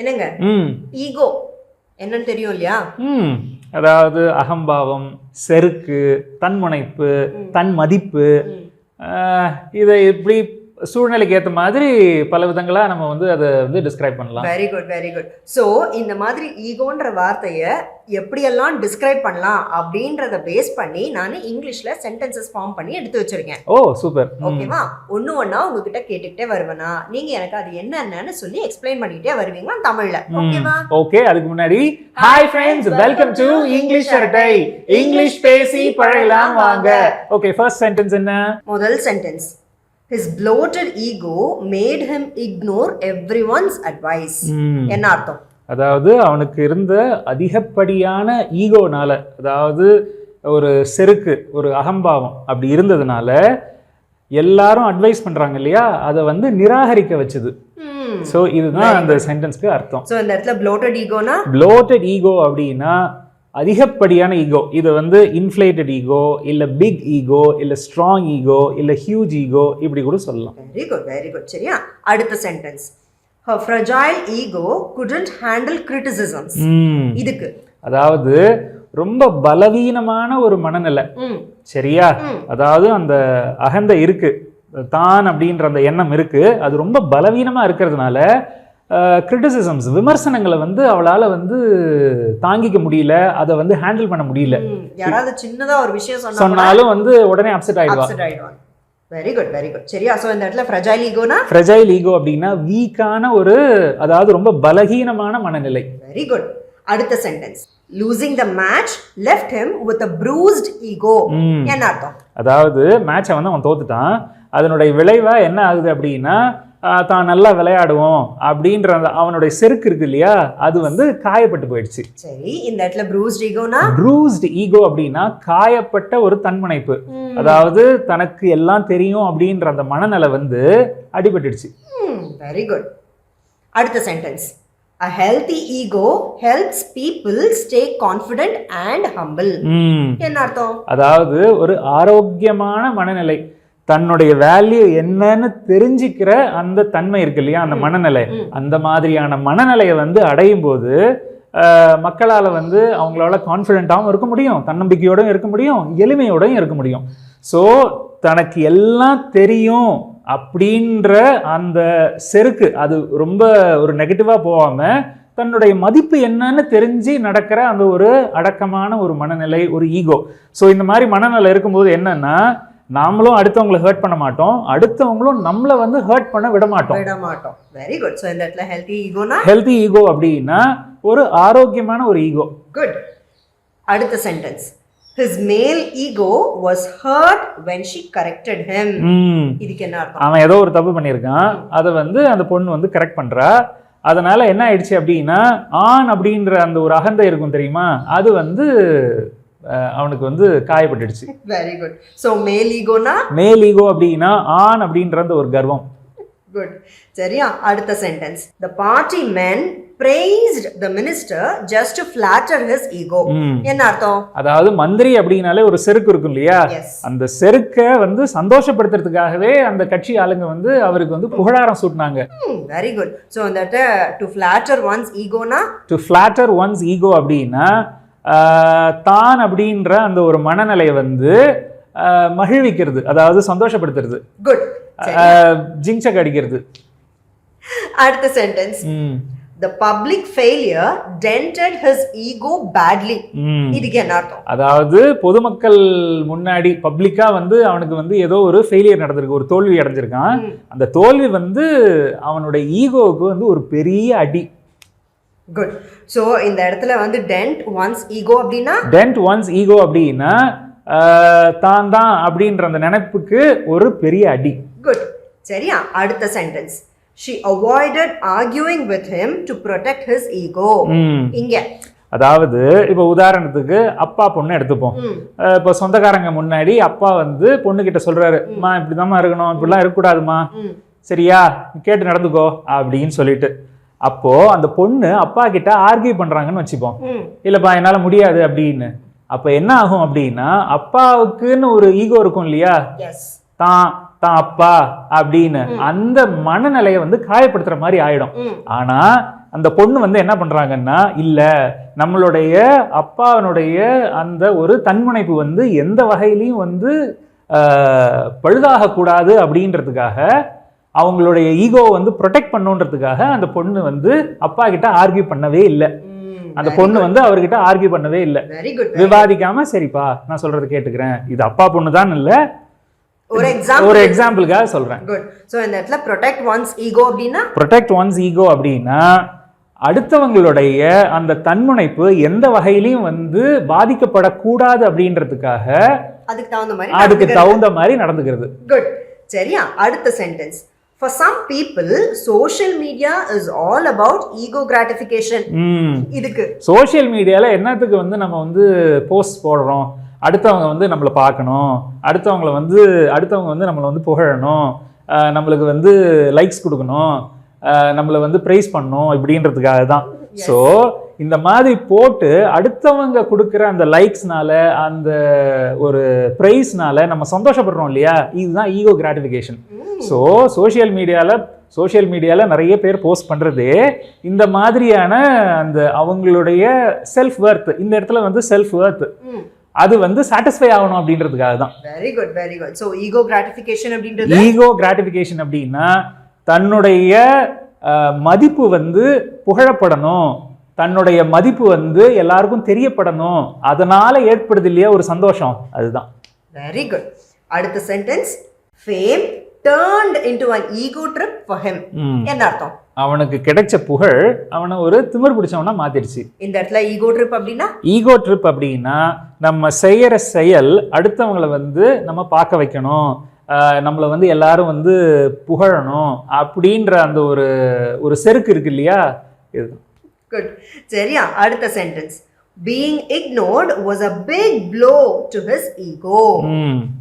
என்னங்க ஈகோ என்னன்னு தெரியும் இல்லையா? அதாவது அகம்பாவம், செருக்கு, தன்முனைப்பு, தன் மதிப்பு, இதை எப்படி சூழ்நிலைக்கு ஏற்ற மாதிரி பல விதங்களா நம்ம வந்து அதை வந்து டிஸ்கிரைப் பண்ணலாம். Very good very good. So இந்த மாதிரி ஈகோன்ற வார்த்தையை எப்படியெல்லாம் டிஸ்கிரைப் பண்ணலாம் அப்படின்றத பேஸ் பண்ணி நான் இங்கிலீஷ்ல சென்டென்சஸ் ஃபார்ம் பண்ணி எடுத்து வச்சிருக்கேன். ஓ சூப்பர். ஓகேவா? ஒன்று ஒன்றா உங்ககிட்ட கேட்டுக்கிட்டே வருவேனா, நீங்க எனக்கு அது என்னன்னு சொல்லி எக்ஸ்பிளைன் பண்ணிக்கிட்டே வருவீங்களா தமிழ்ல. ஓகேவா? ஓகே. அதுக்கு முன்னாடி hi friends, welcome to English அரட்டை. இங்கிலீஷ் பேசி பழகலாம் வாங்க. ஓகே, ஃபர்ஸ்ட் சென்டென்ஸ் என்ன? முதல் sentence, his bloated ego made him ignore everyone's advice. என்ன அர்த்தம்? அதாவது அவனுக்கு இருந்த அதிகப்படியான ஈகோனால, அதாவது ஒரு செருக்கு, ஒரு அகம்பாவம் அப்படி இருந்ததுனால எல்லாரும் அட்வைஸ் பண்றாங்க இல்லையா, அதை வந்து நிராகரிக்க வச்சது. சோ இதுதான் அந்த சென்டென்ஸ்க்கு அர்த்தம். சோ இந்த இடத்துல bloated egoனா, bloated ego அப்படின்னா அதிகப்படியான ஈகோ. இது வந்து இன்ஃப்ளேட்டட் ஈகோ, இல்ல பிக் ஈகோ, இல்ல ஸ்ட்ராங் ஈகோ, இல்ல ஹியூஜ் ஈகோ, இப்படி கூட சொல்லலாம். Very good very good. சரியா? அடுத்த sentence, her fragile ego couldn't handle criticisms. இதுக்கு அதாவது ரொம்ப பலவீனமான ஒரு மனநிலை. சரியா? அதாவது அந்த அகந்தை இருக்கு, தான் அப்படின்ற அந்த எண்ணம் இருக்கு, அது ரொம்ப பலவீனமா இருக்கிறதுனால கிரிட்டிசிசம்ஸ், விமர்சனங்களை வந்து அவளால வந்து தாங்கிக்க முடியல, அதை வந்து ஹேண்டில் பண்ண முடியல. யாராவது சின்னதா ஒரு விஷயம் சொன்னாலும் வந்து உடனே அப்செட் ஆயிடுவா. Very good very good. சரியா? சோ இந்த இடத்துல ஃப்ரெஜைல் ஈகோனா, ஃப்ரெஜைல் ஈகோ அப்படின்னா வீக்கான ஒரு, அதாவது ரொம்ப பலகீனமான மனநிலை. Very good. அடுத்த sentence, losing the match left him with a bruised ego. என்ன அர்த்தம்? அதாவது மேட்சை வந்து அவன் தோத்துட்டான், அதனுடைய விளைவா என்ன ஆகுது அப்படின்னா தான் நல்லா விளையாடுவோம் அப்படின்ற அந்த அவனுடைய செருக்கு இருக்கு இல்லையா, அது வந்து காயப்பட்டு போயிடுச்சு. சரி, இந்த இடத்துல bruised egoனா, bruised ego அப்படின்னா காயப்பட்ட ஒரு தன்முனைப்பு, அதாவது தனக்கு எல்லாம் தெரியும் அப்படின்ற அந்த மனநிலை வந்து அடிபட்டுடுச்சு. Very good. அடுத்த sentence, a healthy ego helps people stay confident and humble. என்ன அர்த்தம்? அதாவது ஒரு ஆரோக்கியமான மனநிலை, தன்னுடைய வேல்யூ என்னன்னு தெரிஞ்சுக்கிற அந்த தன்மை இருக்கு இல்லையா, அந்த மனநிலை, அந்த மாதிரியான மனநிலையை வந்து அடையும் போது மக்களால் வந்து அவங்களால கான்ஃபிடென்ட்டாகவும் இருக்க முடியும், தன்னம்பிக்கையோடும் இருக்க முடியும், எளிமையோடையும் இருக்க முடியும். ஸோ தனக்கு எல்லாம் தெரியும் அப்படின்ற அந்த செருக்கு அது ரொம்ப ஒரு நெகட்டிவாக போகாமல் தன்னுடைய மதிப்பு என்னன்னு தெரிஞ்சு நடக்கிற அந்த ஒரு அடக்கமான ஒரு மனநிலை, ஒரு ஈகோ. ஸோ இந்த மாதிரி மனநிலை இருக்கும்போது என்னன்னா, நாமளும் அடுத்தவங்களை ஹர்ட் பண்ண மாட்டோம், அடுத்தவங்களும் நம்மளை வந்து ஹர்ட் பண்ண விட மாட்டோம். Very good. சோ இந்த இடத்துல ஹெல்தி ஈகோனா, ஹெல்தி ஈகோ அப்படின்னா ஒரு ஆரோக்கியமான ஒரு ஈகோ. குட். அடுத்த sentence, his male ego was hurt when she corrected him. இதுக்கு என்ன அர்த்தம்? அவன் ஏதோ ஒரு தப்பு பண்ணியிருக்கான், அதை வந்து அந்த பொண்ணு வந்து கரெக்ட் பண்றா, அதனால என்ன ஆயிடுச்சு அப்படின்னா ஆண் அப்படின்ற அந்த ஒரு அகந்தை இருக்கும் தெரியுமா, அது வந்து அவனுக்கு வந்து காயப்பட்டுடுச்சு. Very good. சோ மேல் ஈகோனா, மேல் ஈகோ அப்படின்னா ஆண் அப்படின்ற அந்த ஒரு கர்வம். குட். சரியா? அடுத்த sentence, the party men praised the minister just to flatter his ego. என்ன அர்த்தம்? அதாவது மந்திரி அப்படினாலே ஒரு செருக்கு இருக்கும் இல்லையா, அந்த செருக்கை வந்து சந்தோஷப்படுத்துறதுக்காகவே அந்த கட்சி ஆளுங்க வந்து அவருக்கு வந்து புகழாரம் சூட்டினாங்க. Very good. சோ அந்த to flatter one's ego னா, to flatter one's ego அப்படின்னா தான் அப்படின்ற அந்த ஒரு மனநிலையை வந்து மகிழ்விக்கிறது, அதாவது சந்தோஷப்படுத்துறது. குட். ஜிங்சக் அடிக்கிறது. அடுத்த sentence, the public failure dented his ego badly. இதுக்கு என்ன அர்த்தம்? அதாவது பொதுமக்கள் முன்னாடி பப்ளிக்கா வந்து அவனுக்கு வந்து ஏதோ ஒரு ஃபெயிலியர் நடந்திருக்கு, ஒரு தோல்வி அடைஞ்சிருக்கான், அந்த தோல்வி வந்து அவனுடைய ஈகோவுக்கு வந்து ஒரு பெரிய அடி. குட். சோ இந்த இடத்துல வந்து dent one's ego அப்படின்னா, dent one's ego அப்படின்னா தான் தான் அப்படின்ற அந்த நினைப்புக்கு ஒரு பெரிய அடி. குட். சரியா? அடுத்த sentence, she avoided arguing with him to protect his ego. இங்க அதாவது இப்போ உதாரணத்துக்கு அப்பா பொண்ணு எடுத்துப்போம். இப்போ சொந்தக்காரங்க முன்னாடி அப்பா வந்து பொண்ணு கிட்ட சொல்றாரு, அம்மா இப்படிதாம்மா இருக்கணும், இப்படிலாம் இருக்கக்கூடாதுமா, சரியா கேட்டு நடந்துக்கோ அப்படின்னு சொல்லிட்டு, அப்போ அந்த பொண்ணு அப்பா கிட்ட ஆர்கியூ பண்றாங்கன்னு வச்சுப்போம், இல்லப்பா என்னால முடியாது அப்படின்னு. அப்ப என்ன ஆகும் அப்படின்னா, அப்பாவுக்குன்னு ஒரு ஈகோ இருக்கும் இல்லையா, தான் அப்பா அப்படின்னு, அந்த மனநிலையை வந்து காயப்படுத்துற மாதிரி ஆயிடும். ஆனா அந்த பொண்ணு வந்து என்ன பண்றாங்கன்னா, இல்ல நம்மளுடைய அப்பாவினுடைய அந்த ஒரு தன்முனைப்பு வந்து எந்த வகையிலையும் வந்து பழுதாக கூடாது அப்படின்றதுக்காக, அவங்களுடைய ஈகோ வந்து ப்ரொடெக்ட் பண்ணுன்றதுக்காக அந்த பொண்ணு வந்து அப்பா கிட்ட ஆர்கியூ பண்ணவே இல்லை. அந்த பொண்ணு வந்து அவர்கிட்ட ஆர்கியூ பண்ணவே இல்லை, விவாதிக்காம சரிப்பா நான் சொல்றது கேட்டுக்கிறேன், இது அப்பா பொண்ணு தான் இல்ல, ஒரு எக்ஸாம்பிளுக்காக சொல்றேன். குட். சோ இந்த இடத்துல ப்ரொடெக்ட் ஒன்ஸ் ஈகோ அப்படினா, ப்ரொடெக்ட் ஒன்ஸ் ஈகோ அப்படின்னா அடுத்தவங்களுடைய அந்த தன்முனைப்பு எந்த வகையிலையும் வந்து பாதிக்கப்படக்கூடாது அப்படின்றதுக்காக அதுக்கு தகுந்த மாதிரி நடந்துக்கிறது. குட். சரியா, அடுத்த sentence. For some people, social media is all about ego gratification. இதுக்கு சோஷியல் மீடியால என்னத்துக்கு வந்து நம்ம வந்து போஸ்ட் போடுறோம், அடுத்தவங்க வந்து நம்மளை பார்க்கணும், அடுத்தவங்க வந்து நம்மளை வந்து புகழணும், நம்மளுக்கு வந்து லைக்ஸ் கொடுக்கணும், நம்மளை வந்து ப்ரைஸ் பண்ணணும் இப்படின்றதுக்காக தான். ஸோ இந்த மாதிரி போட்டு அடுத்தவங்க கொடுக்குற அந்த லைக்ஸ்னால அந்த ஒரு ப்ரைஸ்னால நம்ம சந்தோஷப்படுறோம் இல்லையா, இதுதான் ஈகோ கிராட்டிஃபிகேஷன். ஸோ சோஷியல் மீடியாவில் நிறைய பேர் போஸ்ட் பண்ணுறதே இந்த மாதிரியான அந்த அவங்களுடைய செல்ஃப் வர்த், இந்த இடத்துல வந்து செல்ஃப் வர்த் அது வந்து சாட்டிஸ்ஃபை ஆகணும் அப்படின்றதுக்காக தான். Very good, very good. So ego gratification அப்படின்னா தன்னுடைய மதிப்பு வந்து புகழப்படணும், தன்னுடைய மதிப்பு வந்து எல்லாருக்கும் தெரியப்படணும், அதனால ஏற்படுது இல்லையா ஒரு சந்தோஷம், அதுதான். Very good. அடுத்த sentence. Fame turned into an ego trip for him. என்ன அர்த்தம்? அவனுக்கு கிடைச்ச புகழ் அவனை ஒரு திமிர் பிடிச்சவனா மாத்திடுச்சு. இந்த இடத்துல ஈகோ ட்ரிப் அப்படின்னா, ஈகோ ட்ரிப் அப்படின்னா நம்ம செய்யற செயல் அடுத்தவங்களை வந்து நம்ம பார்க்க வைக்கணும், நம்மளை வந்து எல்லாரும் வந்து புகழணும் அப்படின்ற அந்த ஒரு செருக்கு இருக்கு இல்லையா, இதுதான். குட். சரியா, அடுத்த sentence. Being ignored was a big blow to his ego.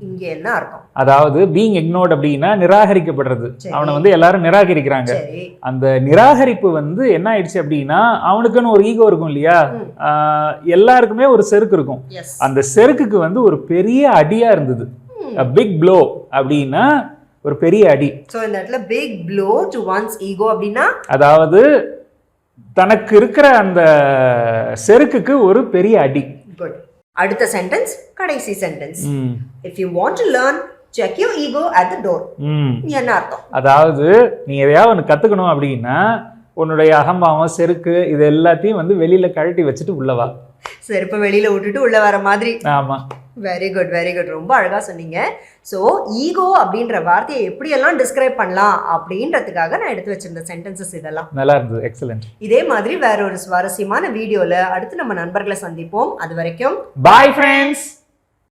இங்க என்ன அர்த்தம்? அதாவது being ignored அப்படின்னா நிராகரிக்கப்படுறது, அவனை வந்து எல்லாரும் நிராகரிக்கிறாங்க. அந்த நிராகரிப்பு வந்து என்ன ஆயிடுச்சு அப்படின்னா அவனுக்குன்னு ஒரு ஈகோ இருக்கும் இல்லையா, எல்லாருக்குமே ஒரு செருக்கு இருக்கும், அந்த செருக்குக்கு வந்து ஒரு பெரிய அடியா இருந்தது. பிக் ப்ளோ அப்படின்னா ஒரு பெரிய அடி. சோ இந்த இடத்துல big blow to one's ego அப்படின்னா அதாவது தனக்கு இருக்கிற அந்த செருக்குக்கு ஒரு பெரிய அடி. குட். அடுத்த சென்டென்ஸ், கடைசி sentence. If you want to learn, check your ego at the door. என்ன அர்த்தம்? அதாவது நீ எதையாவது ஒன்று கத்துக்கணும் அப்படின்னா உன்னுடைய அகம்பாவம் செருக்கு இது எல்லாத்தையும் வந்து வெளியில கழட்டி வச்சுட்டு உள்ளவா, செருப்பை வெளியில விட்டுட்டு உள்ள வர மாதிரி. ஆமா. Very good, very good. ரொம்ப அழகா சொன்னீங்க. ஸோ ஈகோ அப்படின்ற வார்த்தையை எப்படியெல்லாம் டிஸ்கிரைப் பண்ணலாம் அப்படின்றதுக்காக நான் எடுத்து வச்சிருந்த சென்டென்சஸ் இதெல்லாம் நல்லா இருந்தது. எக்ஸலென்ட். இதே மாதிரி வேற ஒரு சுவாரஸ்யமான வீடியோல அடுத்து நம்ம நண்பர்களை சந்திப்போம். அது வரைக்கும் பாய் ஃப்ரெண்ட்ஸ்.